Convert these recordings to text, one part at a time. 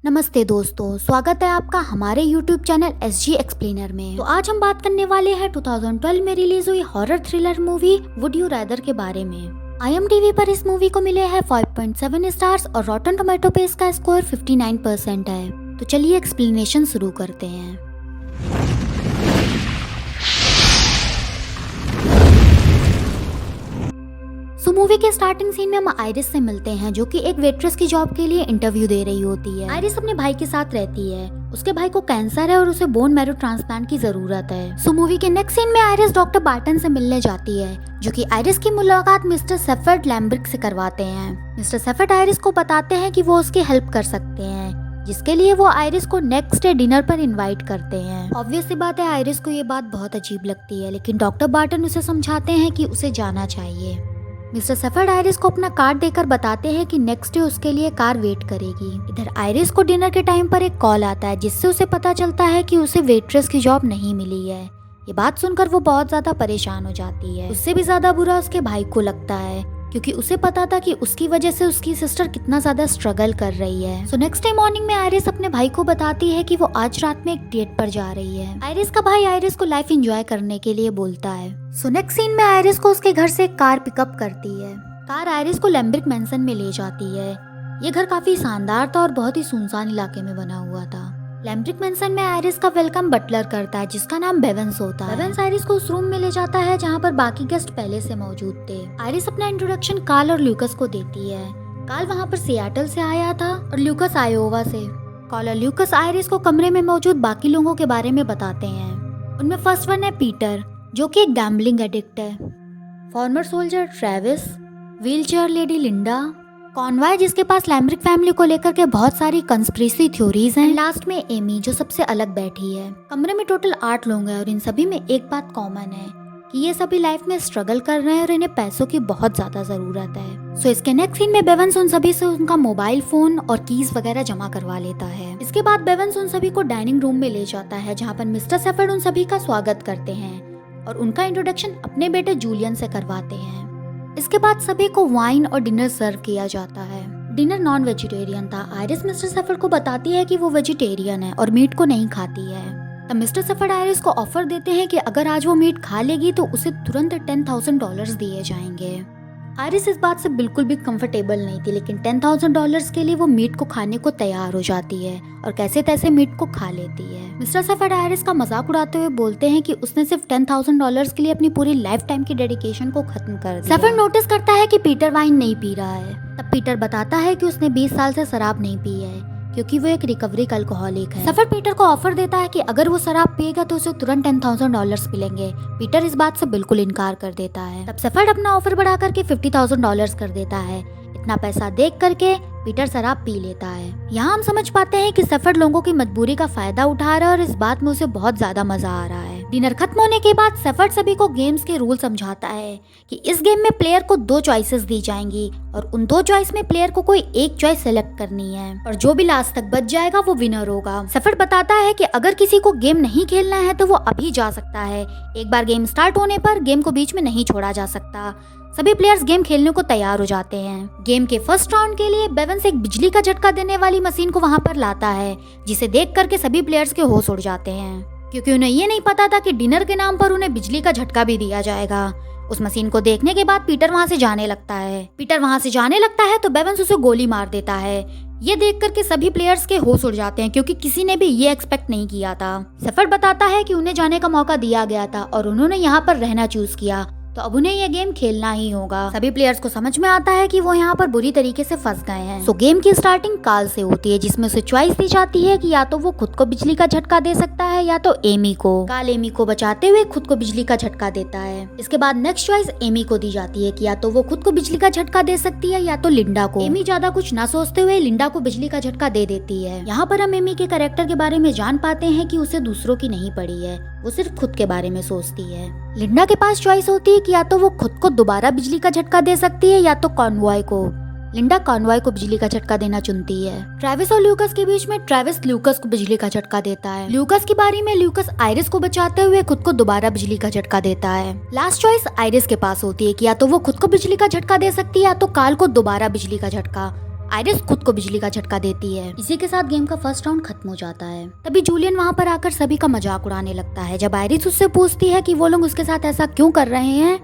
नमस्ते दोस्तों, स्वागत है आपका हमारे YouTube चैनल SG एक्सप्लेनर में। तो आज हम बात करने वाले हैं 2012 में रिलीज हुई horror thriller movie would you rather के बारे में। IMDb पर इस मूवी को मिले हैं 5.7 स्टार्स और रॉटन टोमेटो पे इसका स्कोर 59% है। तो चलिए एक्सप्लेनेशन शुरू करते हैं। मूवी के स्टार्टिंग सीन में हम आयरिस से मिलते हैं, जो कि एक वेट्रेस की जॉब के लिए इंटरव्यू दे रही होती है। आयरिस अपने भाई के साथ रहती है। उसके भाई को कैंसर है और उसे बोन मैरो ट्रांसप्लांट की जरूरत है। मूवी के नेक्स्ट सीन में आयरिस डॉक्टर बार्टन से मिलने जाती है, जो कि आयरिस की मुलाकात मिस्टर सेफर्ड लैम्ब्रिक से करवाते हैं। मिस्टर सेफर्ड आयरिस को बताते हैं कि वो उसकी हेल्प कर सकते हैं, जिसके लिए वो आयरिस को नेक्स्ट डे डिनर पर इनवाइट करते हैं। ऑब्वियस सी बात है, आयरिस को ये बात बहुत अजीब लगती है, लेकिन डॉक्टर बार्टन उसे समझाते हैं कि उसे जाना चाहिए। मिस्टर सेफर्ड आयरिस को अपना कार्ड देकर बताते हैं कि नेक्स्ट डे उसके लिए कार वेट करेगी। इधर आयरिस को डिनर के टाइम पर एक कॉल आता है, जिससे उसे पता चलता है कि उसे वेट्रेस की जॉब नहीं मिली है। ये बात सुनकर वो बहुत ज्यादा परेशान हो जाती है। उससे भी ज्यादा बुरा उसके भाई को लगता है, क्योंकि उसे पता था कि उसकी वजह से उसकी सिस्टर कितना ज्यादा स्ट्रगल कर रही है। सो नेक्स्ट डे मॉर्निंग में आयरिस अपने भाई को बताती है कि वो आज रात में एक डेट पर जा रही है। आयरिस का भाई आयरिस को लाइफ एंजॉय करने के लिए बोलता है। सो नेक्स्ट सीन में आयरिस को उसके घर से एक कार पिकअप करती है। कार आयरिस को लैम्ब्रिक मैंसन में ले जाती है। ये घर काफी शानदार था और बहुत ही सुनसान इलाके में बना हुआ था। लैम्ब्रिक मैंसन में आयरिस का वेलकम बटलर करता है, जिसका नाम बेवेंस होता है। बेवेंस आयरिस को उस रूम में ले जाता है जहाँ पर बाकी गेस्ट पहले से मौजूद थे। आयरिस अपना इंट्रोडक्शन कार्ल और ल्यूकस को देती है। कार्ल वहाँ पर सियाटल से आया था और ल्यूकस आयोवा से। कार्ल और ल्यूकस आयरिस को कमरे में मौजूद बाकी लोगों के बारे में बताते हैं। उनमें फर्स्ट वन है पीटर, जो कि एक गैम्बलिंग एडिक्ट है। Farmer soldier Travis, wheelchair lady Linda, Conway जिसके पास लैम्ब्रिक फैमिली को लेकर के बहुत सारी कंस्पिरेसी थ्योरीज हैं, लास्ट में एमी जो सबसे अलग बैठी है। कमरे में टोटल 8 लोग हैं और इन सभी में एक बात कॉमन है कि ये सभी लाइफ में स्ट्रगल कर रहे हैं और इन्हें पैसों की बहुत ज्यादा जरूरत है। सो इसके नेक्स्ट सीन में बेवेंस उन सभी से उनका मोबाइल फोन और कीज वगैरह जमा करवा लेता है। इसके बाद बेवेंस उन सभी को डाइनिंग रूम में ले जाता है, जहाँ पर मिस्टर सेफर्ड उन सभी का स्वागत करते हैं और उनका इंट्रोडक्शन अपने बेटे जूलियन से करवाते हैं। इसके बाद सभी को वाइन और डिनर सर्व किया जाता है। डिनर नॉन वेजिटेरियन था। आयरिस मिस्टर सेफर्ड को बताती है कि वो वेजिटेरियन है और मीट को नहीं खाती है। तब मिस्टर सेफर्ड आयरिस को ऑफर देते हैं कि अगर आज वो मीट खा लेगी तो उसे तुरंत $10,000 दिए जाएंगे। आयरिस इस बात से बिल्कुल भी कंफर्टेबल नहीं थी, लेकिन $10,000 के लिए वो मीट को खाने को तैयार हो जाती है और कैसे तैसे मीट को खा लेती है। मिस्टर सेफर्ड आयरिस का मजाक उड़ाते हुए बोलते हैं कि उसने सिर्फ $10,000 के लिए अपनी पूरी लाइफ टाइम की डेडिकेशन को खत्म कर दिया। सेफर्ड नोटिस करता है कि पीटर वाइन नहीं पी रहा है। तब पीटर बताता है कि उसने 20 साल से शराब नहीं पी है, क्योंकि वो एक रिकवरिंग अल्कोहलिक है। सेफर्ड पीटर को ऑफर देता है कि अगर वो शराब पिएगा तो उसे तुरंत $10,000 मिलेंगे। पीटर इस बात से बिल्कुल इनकार कर देता है। तब सेफर्ड अपना ऑफर बढ़ा करके $50,000 कर देता है। इतना पैसा देख करके पीटर शराब पी लेता है। यहाँ हम समझ पाते हैं कि सेफर्ड लोगों की मजबूरी का फायदा उठा रहा है और इस बात में उसे बहुत ज्यादा मजा आ रहा है। डिनर खत्म होने के बाद सेफर्ड सभी को गेम्स के रूल समझाता है कि इस गेम में प्लेयर को 2 चॉइसेस दी जाएंगी और उन 2 चॉइस में प्लेयर को कोई एक चॉइस सेलेक्ट करनी है और जो भी लास्ट तक बच जाएगा वो विनर होगा। सेफर्ड बताता है कि अगर किसी को गेम नहीं खेलना है तो वो अभी जा सकता है। एक बार गेम स्टार्ट होने पर गेम को बीच में नहीं छोड़ा जा सकता। सभी प्लेयर्स गेम खेलने को तैयार हो जाते हैं। गेम के फर्स्ट राउंड के लिए बेवेंस एक बिजली का झटका देने वाली मशीन को वहां पर लाता है, जिसे देख करके सभी प्लेयर्स के होश उड़ जाते हैं, क्योंकि उन्हें ये नहीं पता था कि डिनर के नाम पर उन्हें बिजली का झटका भी दिया जाएगा। उस मशीन को देखने के बाद पीटर वहां से जाने लगता है तो बेवेंस उसे गोली मार देता है। ये देख करके सभी प्लेयर्स के होश उड़ जाते हैं, क्योंकि किसी ने भी ये एक्सपेक्ट नहीं किया था। सेफर्ड बताता है कि उन्हें जाने का मौका दिया गया था और उन्होंने यहाँ पर रहना चूज किया, तो अब उन्हें ये गेम खेलना ही होगा। सभी प्लेयर्स को समझ में आता है कि वो यहाँ पर बुरी तरीके से फंस गए हैं। सो गेम की स्टार्टिंग कार्ल से होती है, जिसमें उसे चॉइस दी जाती है कि या तो वो खुद को बिजली का झटका दे सकता है या तो एमी को। कार्ल एमी को बचाते हुए खुद को बिजली का झटका देता है। इसके बाद नेक्स्ट चॉइस एमी को दी जाती है कि या तो वो खुद को बिजली का झटका दे सकती है या तो लिंडा को। एमी ज्यादा कुछ न सोचते हुए लिंडा को बिजली का झटका दे देती है। यहाँ पर हम एमी के कैरेक्टर के बारे में जान पाते हैं कि उसे दूसरों की नहीं पड़ी है, वो सिर्फ खुद के बारे में सोचती है। लिंडा के पास चॉइस होती है कि या तो वो खुद को दोबारा बिजली का झटका दे सकती है या तो कॉनवॉय को। लिंडा कॉनवॉय को बिजली का झटका देना चुनती है। ट्रेविस और ल्यूकस के बीच में ट्रेविस ल्यूकस को बिजली का झटका देता है। ल्यूकस की बारी में ल्यूकस आयरिस को बचाते हुए खुद को दोबारा बिजली का झटका देता है। लास्ट चॉइस आयरिस के पास होती है कि या तो वो खुद को बिजली का झटका दे सकती है या तो कार्ल को दोबारा बिजली का झटका। आयरिस खुद को बिजली का झटका देती है। इसी के साथ गेम का फर्स्ट राउंड खत्म हो जाता है। तभी जूलियन वहाँ पर आकर सभी का मजाक उड़ाने लगता है। जब आयरिस उससे पूछती है कि वो लोग उसके साथ ऐसा क्यों कर रहे हैं,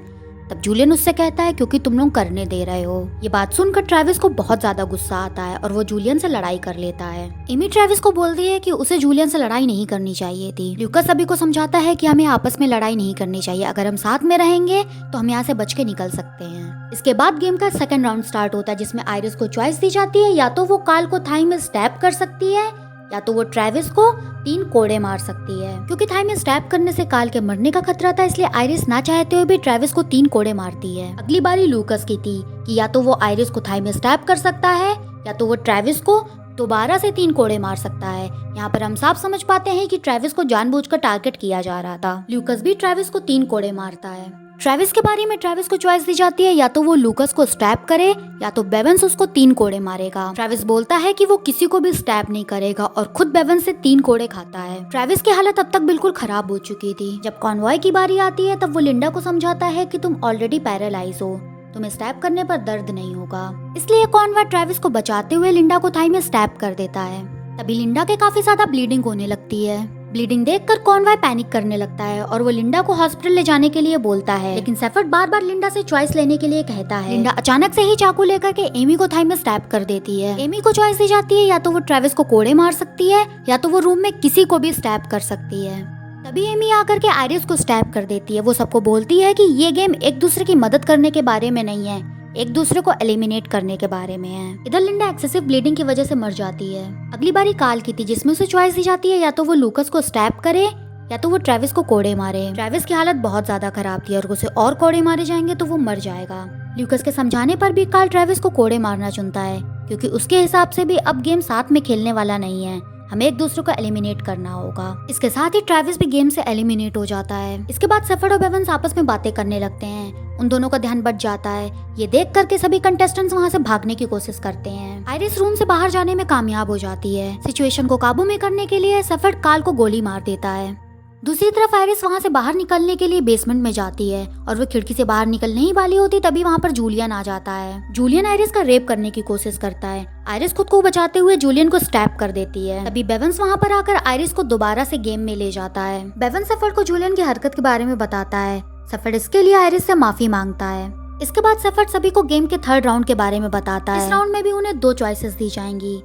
तब जूलियन उससे कहता है क्योंकि तुम लोग करने दे रहे हो। ये बात सुनकर ट्रेविस को बहुत ज्यादा गुस्सा आता है और वो जूलियन से लड़ाई कर लेता है। एमी ट्रेविस को बोलती है कि उसे जूलियन से लड़ाई नहीं करनी चाहिए थी। ल्यूकास सभी को समझाता है कि हमें आपस में लड़ाई नहीं करनी चाहिए, अगर हम साथ में रहेंगे तो हम यहाँ से बच के निकल सकते हैं। इसके बाद गेम का सेकंड राउंड स्टार्ट होता है, जिसमें आयरिस को चॉइस दी जाती है, या तो वो काल को थाई में स्टैब कर सकती है या तो वो ट्रेविस को 3 कोड़े मार सकती है। क्योंकि थाई में स्टैब करने से काल के मरने का खतरा था, इसलिए आयरिस ना चाहते हुए भी ट्रेविस को 3 कोड़े मारती है। अगली बारी लूकस की थी कि या तो वो आयरिस को थाई में स्टैब कर सकता है या तो वो ट्रेविस को दोबारा से 3 कोड़े मार सकता है। यहाँ पर हम साफ समझ पाते हैं कि ट्रेविस को जानबूझकर टारगेट किया जा रहा था। लूकस भी ट्रेविस को 3 कोड़े मारता है। ट्रेविस के बारे में ट्रेविस को चॉइस दी जाती है, या तो वो लूकस को स्टैब करे या तो बेवंस उसको 3 कोड़े मारेगा। ट्रेविस बोलता है कि वो किसी को भी स्टैब नहीं करेगा और खुद बेवंस से 3 कोड़े खाता है। ट्रेविस की हालत अब तक बिल्कुल खराब हो चुकी थी। जब कॉनवॉय की बारी आती है तब वो लिंडा को समझाता है कि तुम ऑलरेडी पैरालाइज हो, तुम्हें स्टैब करने पर दर्द नहीं होगा। इसलिए कॉनवॉय ट्रेविस को बचाते हुए लिंडा को थाई में स्टैब कर देता है। तभी लिंडा के काफी ज्यादा ब्लीडिंग होने लगती है। ब्लीडिंग देखकर कॉनवॉय पैनिक करने लगता है और वो लिंडा को हॉस्पिटल ले जाने के लिए बोलता है, लेकिन सेफर्ड बार बार लिंडा से चॉइस लेने के लिए कहता है। लिंडा अचानक से ही चाकू लेकर के एमी को थाई में स्टैब कर देती है। एमी को चॉइस दी जाती है, या तो वो ट्रेविस को कोड़े मार सकती है या तो वो रूम में किसी को भी स्टैब कर सकती है। तभी एमी आकर के आयरिस को स्टैब कर देती है। वो सबको बोलती है कि ये गेम एक दूसरे की मदद करने के बारे में नहीं है, एक दूसरे को एलिमिनेट करने के बारे में है। इधर लिंडा एक्सेसिव ब्लीडिंग की वजह से मर जाती है। अगली बारी काल की थी, जिसमें उसे चॉइस दी जाती है, या तो वो लूकस को स्टैब करे या तो वो ट्रेविस को कोड़े मारे। ट्रेविस की हालत बहुत ज्यादा खराब थी और उसे और कोड़े मारे जाएंगे तो वो मर जाएगा। लूकस के समझाने पर भी काल ट्रेविस को कोड़े मारना चुनता है, क्योंकि उसके हिसाब से भी अब गेम साथ में खेलने वाला नहीं है, हमें एक दूसरे को एलिमिनेट करना होगा। इसके साथ ही ट्रेविस भी गेम से एलिमिनेट हो जाता है। इसके बाद सेफर्ड और बेवंस आपस में बातें करने लगते हैं। उन दोनों का ध्यान बट जाता है। ये देख करके सभी कंटेस्टेंट्स वहाँ से भागने की कोशिश करते हैं। आयरिस रूम से बाहर जाने में कामयाब हो जाती है। सिचुएशन को काबू में करने के लिए सेफर्ड काल को गोली मार देता है। दूसरी तरफ आयरिस वहाँ से बाहर निकलने के लिए बेसमेंट में जाती है और वो खिड़की से बाहर निकलने ही वाली होती, तभी वहाँ पर जूलियन आ जाता है। जूलियन आयरिस का रेप करने की कोशिश करता है। आयरिस खुद को बचाते हुए जूलियन को स्टैब कर देती है। तभी बेवंस वहाँ पर आकर आयरिस को दोबारा से गेम में ले जाता है। बेवंस सेफर्ड को जूलियन की हरकत के बारे में बताता है। सेफर्ड इसके लिए आयरिस से माफी मांगता है। इसके बाद सेफर्ड सभी को गेम के 3rd राउंड के बारे में बताता है। इस राउंड में भी उन्हें 2 चॉइसेस दी जाएंगी।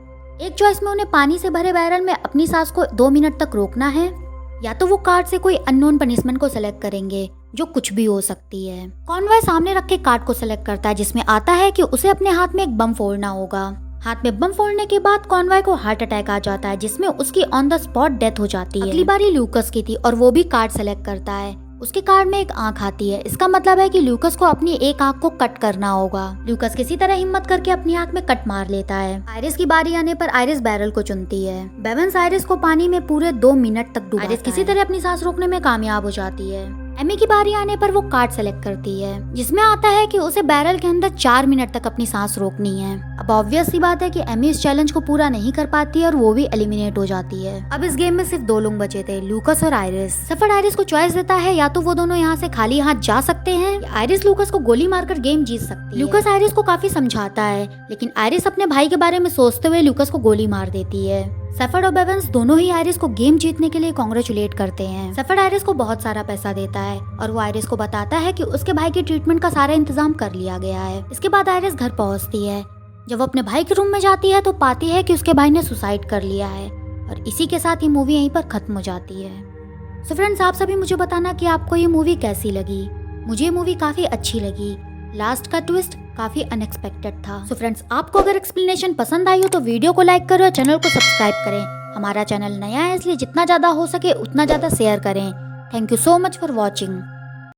एक चॉइस में उन्हें पानी से भरे बैरल में अपनी सांस को 2 मिनट तक रोकना है, या तो वो कार्ड से कोई अननोन पनिशमेंट को सिलेक्ट करेंगे, जो कुछ भी हो सकती है। कॉनवॉय सामने रखे कार्ड को सिलेक्ट करता है, जिसमें आता है कि उसे अपने हाथ में एक बम फोड़ना होगा। हाथ में बम फोड़ने के बाद कॉनवॉय को हार्ट अटैक आ जाता है, जिसमें उसकी ऑन द स्पॉट डेथ हो जाती है। अगली बारी लूकस की थी और वो भी कार्ड सेलेक्ट करता है। उसके कार्ड में एक आंख आती है। इसका मतलब है कि लूकस को अपनी एक आंख को कट करना होगा। लूकस किसी तरह हिम्मत करके अपनी आंख में कट मार लेता है। आयरिस की बारी आने पर आयरिस बैरल को चुनती है। बेवंस आयरिस को पानी में पूरे 2 मिनट तक डुबाता है। आयरिस किसी तरह अपनी सांस रोकने में कामयाब हो जाती है। एमी की बारी आने पर वो कार्ड सेलेक्ट करती है, जिसमें आता है कि उसे बैरल के अंदर 4 मिनट तक अपनी सांस रोकनी है। अब ऑब्वियस सी बात है कि एमी इस चैलेंज को पूरा नहीं कर पाती है और वो भी एलिमिनेट हो जाती है। अब इस गेम में सिर्फ 2 लोग बचे थे, लूकस और आयरिस। सेफर्ड आयरिस को चॉइस देता है, या तो वो दोनों यहाँ से खाली हाथ जा सकते हैं, या आयरिस लूकस को गोली मारकर गेम जीत सकती है। लूकस आयरिस को काफी समझाता है, लेकिन आयरिस अपने भाई के बारे में सोचते हुए लूकस को गोली मार देती है। सेफर्ड और बेवंस दोनों ही आयरिस को गेम जीतने के लिए कांग्रेचुलेट करते हैं। सेफर्ड आयरिस को बहुत सारा पैसा देता है और वो आयरिस को बताता है कि उसके भाई के ट्रीटमेंट का सारा इंतजाम कर लिया गया है। इसके बाद आयरिस घर पहुंचती है। जब वो अपने भाई के रूम में जाती है तो पाती है कि उसके भाई ने सुसाइड कर लिया है, और इसी के साथ ये मूवी यहीं पर खत्म हो जाती है। सो फ्रेंड्स, आप सभी मुझे बताना कि आपको ये मूवी कैसी लगी। मुझे ये मूवी काफी अच्छी लगी। लास्ट का ट्विस्ट काफी अनएक्सपेक्टेड था। सो फ्रेंड्स, आपको अगर एक्सप्लेनेशन पसंद आई हो तो वीडियो को लाइक करो और चैनल को सब्सक्राइब करें। हमारा चैनल नया है, इसलिए जितना ज्यादा हो सके उतना ज्यादा शेयर करें। Thank you so much for watching.